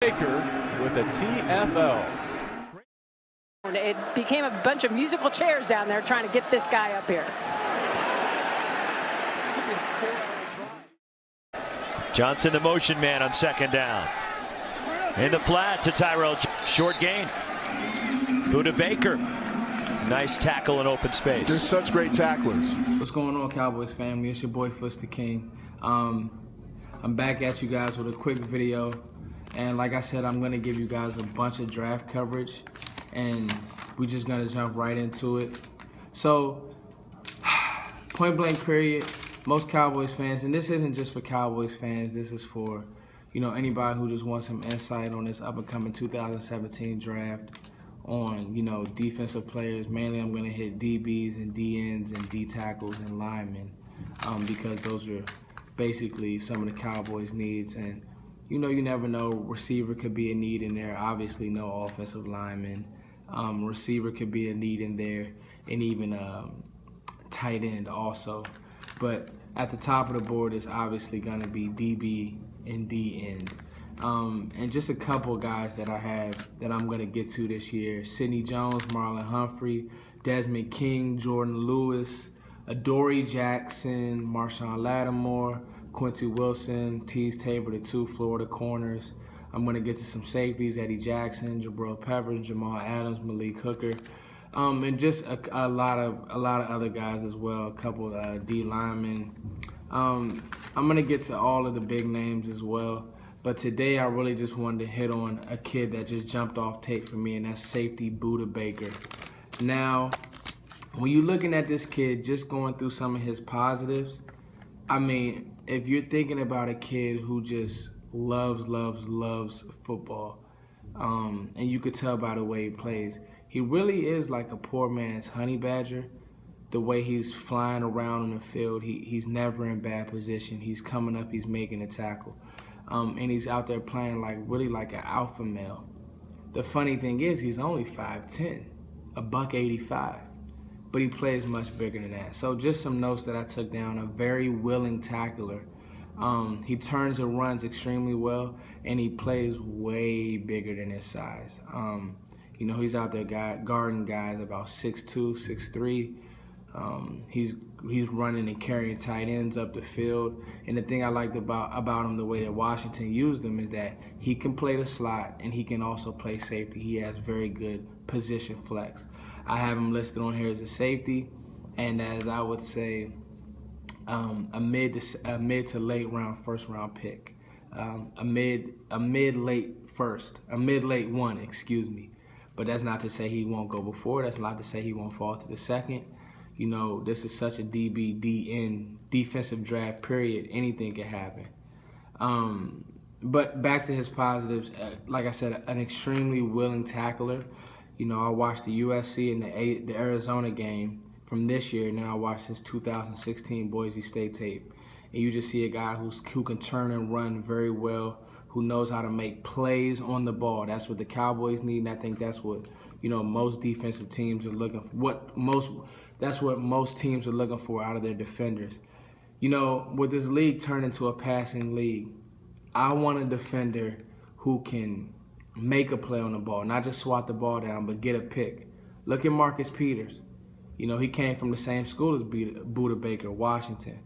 Baker with a TFL. It became a bunch of musical chairs down there trying to get this guy up here. Johnson, the motion man on second down. In the flat to Tyrell. Short gain. Budda Baker. Nice tackle in open space. They're such great tacklers. What's going on, Cowboys family? It's your boy Foster King. I'm back at you guys with a quick video. And like I said, I'm going to give you guys a bunch of draft coverage. And we're just going to jump right into it. So, point blank period, most Cowboys fans, and this isn't just for Cowboys fans, this is for, you know, anybody who just wants some insight on this up-and-coming 2017 draft on, you know, defensive players. Mainly I'm going to hit DBs and DNs and D tackles and linemen because those are basically some of the Cowboys' needs. And, you know, you never know, receiver could be a need in there. Obviously, no offensive lineman. Receiver could be a need in there, and even tight end also. But at the top of the board is obviously going to be DB and D end. And just a couple guys that I have that I'm going to get to this year: Sidney Jones, Marlon Humphrey, Desmond King, Jordan Lewis, Adoree Jackson, Marshawn Lattimore, Quincy Wilson, Tease Tabor, the two Florida corners. I'm going to get to some safeties: Eddie Jackson, Jabril Peppers, Jamal Adams, Malik Hooker, and just a lot of other guys as well. A couple D linemen. I'm going to get to all of the big names as well. But today I really just wanted to hit on a kid that just jumped off tape for me, and that's safety Budda Baker. Now, when you're looking at this kid, just going through some of his positives, I mean, if you're thinking about a kid who just loves football, and you could tell by the way he plays, he really is like a poor man's honey badger. The way he's flying around in the field, he's never in bad position. He's coming up, he's making a tackle. And he's out there playing really like an alpha male. The funny thing is, he's only 5'10", $185, but he plays much bigger than that. So just some notes that I took down: a very willing tackler. He turns and runs extremely well, and he plays way bigger than his size. You know, he's out there guarding guys about 6'2", 6'3". He's running and carrying tight ends up the field. And the thing I liked about him, the way that Washington used him, is that he can play the slot and he can also play safety. He has very good position flex. I have him listed on here as a safety, and as I would say, a mid to late round first round pick, a mid late one, excuse me. But that's not to say he won't go before. That's not to say he won't fall to the second. You know, this is such a DB, DN, defensive draft period. Anything can happen. But back to his positives, like I said, an extremely willing tackler. You know, I watched the USC and the Arizona game from this year, and then I watched his 2016 Boise State tape. And you just see a guy who can turn and run very well, who knows how to make plays on the ball. That's what the Cowboys need, and I think that's what, you know, most defensive teams are looking for. That's what most teams are looking for out of their defenders. You know, with this league turned into a passing league, I want a defender who can make a play on the ball, not just swat the ball down, but get a pick. Look at Marcus Peters. You know, he came from the same school as Budda Baker, Washington,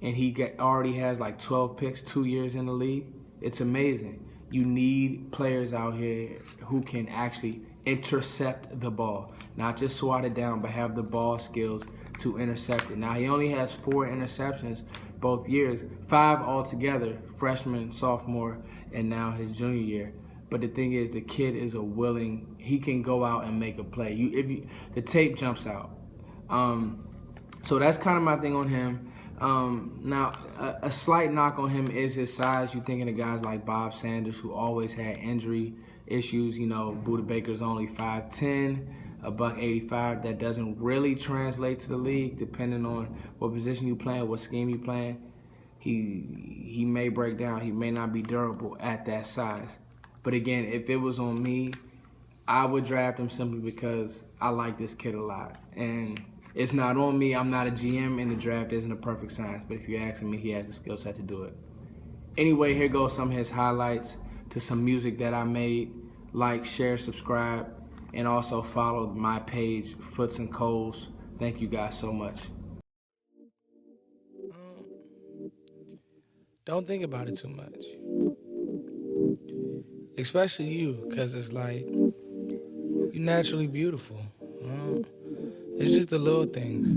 and he already has like 12 picks, 2 years in the league. It's amazing. You need players out here who can actually intercept the ball, not just swat it down, but have the ball skills to intercept it. Now, he only has 4 interceptions both years, 5 altogether, freshman, sophomore, and now his junior year. But the thing is, the kid is he can go out and make a play. The tape jumps out. So that's kind of my thing on him. Now, a slight knock on him is his size. You're thinking of guys like Bob Sanders, who always had injury issues. You know, Budda Baker's only 5'10", $185. That doesn't really translate to the league, depending on what position you playing, what scheme you playing. He may break down. He may not be durable at that size. But again, if it was on me, I would draft him simply because I like this kid a lot. And it's not on me. I'm not a GM, and the draft isn't a perfect science. But if you're asking me, he has the skill set to do it. Anyway, here goes some of his highlights. to some music that I made, like, share, subscribe, and also follow my page, Foots and Coles. Thank you guys so much. Don't think about it too much. Especially you, because it's like, you're naturally beautiful. It's just the little things.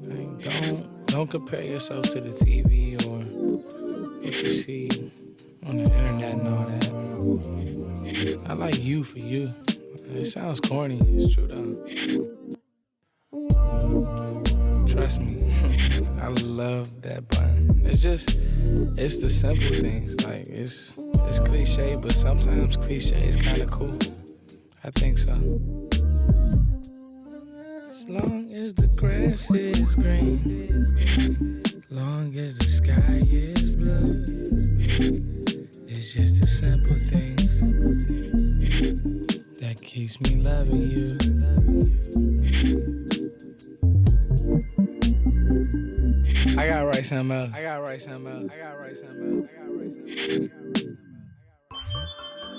Like, don't compare yourself to the TV or what you see on the internet and all that. I like you for you. It sounds corny, it's true though. Trust me, I love that button. It's the simple things. Like, it's cliche, but sometimes cliche is kind of cool. I think so. As long as the grass is green, as long as the sky is blue, it's just the simple things that keeps me loving you. I gotta write something else.